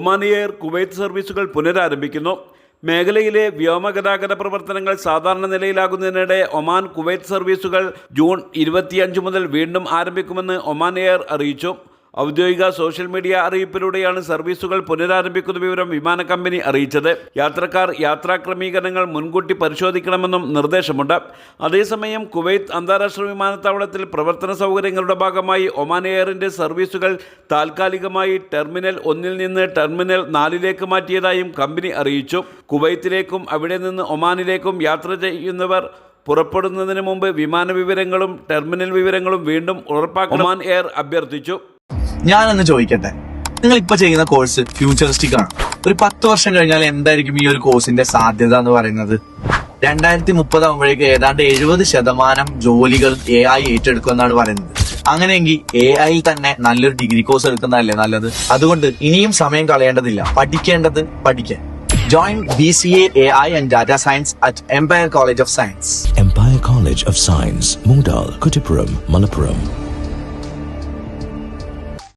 Oman air Kuwait സർവീസുകൾ പുനരാരംഭിക്കുന്നു. മേഖലയിലെ വ്യോമഗതാഗത പ്രവർത്തനങ്ങൾ സാധാരണ നിലയിലാകുന്നതിനിടെ ഒമാൻ കുവൈത്ത് സർവീസുകൾ ജൂൺ 25 മുതൽ വീണ്ടും ആരംഭിക്കുമെന്ന് ഒമാൻ എയർ അറിയിച്ചു. ഔദ്യോഗിക സോഷ്യൽ മീഡിയ അറിയിപ്പിലൂടെയാണ് സർവീസുകൾ പുനരാരംഭിക്കുന്ന വിവരം വിമാന കമ്പനി അറിയിച്ചത്. യാത്രക്കാർ യാത്രാ ക്രമീകരണങ്ങൾ മുൻകൂട്ടി പരിശോധിക്കണമെന്നും നിർദ്ദേശമുണ്ട്. അതേസമയം കുവൈത്ത് അന്താരാഷ്ട്ര വിമാനത്താവളത്തിൽ പ്രവർത്തന സൗകര്യങ്ങളുടെ ഭാഗമായി ഒമാൻ എയറിൻ്റെ സർവീസുകൾ താൽക്കാലികമായി ടെർമിനൽ 1 നിന്ന് ടെർമിനൽ 4 മാറ്റിയതായും കമ്പനി അറിയിച്ചു. കുവൈത്തിലേക്കും അവിടെ നിന്ന് ഒമാനിലേക്കും യാത്ര ചെയ്യുന്നവർ പുറപ്പെടുന്നതിന് മുമ്പ് വിമാന വിവരങ്ങളും ടെർമിനൽ വിവരങ്ങളും വീണ്ടും ഉറപ്പാക്കാൻ ഒമാൻ എയർ അഭ്യർത്ഥിച്ചു. ഞാനൊന്ന് ചോദിക്കട്ടെ, നിങ്ങൾ ഇപ്പൊ ചെയ്യുന്ന കോഴ്സ് ഫ്യൂച്ചറിസ്റ്റിക് ആണ്. ഒരു 10 വർഷം കഴിഞ്ഞാൽ എന്തായിരിക്കും ഈ ഒരു കോഴ്സിന്റെ സാധ്യത എന്ന് പറയുന്നത്? 2030 ആകുമ്പോഴേക്ക് ഏതാണ്ട് 70% ജോലികൾ AI ഏറ്റെടുക്കുമെന്നാണ് പറയുന്നത്. അങ്ങനെയെങ്കിൽ AI തന്നെ നല്ലൊരു ഡിഗ്രി കോഴ്സ് എടുക്കുന്നതല്ലേ നല്ലത്? അതുകൊണ്ട് ഇനിയും സമയം കളയേണ്ടതില്ല, പഠിക്കാൻ. Join BCA AI and Data Science at Empire College of Science. Empire College of Science, Moondal, Kuttipuram, Malappuram.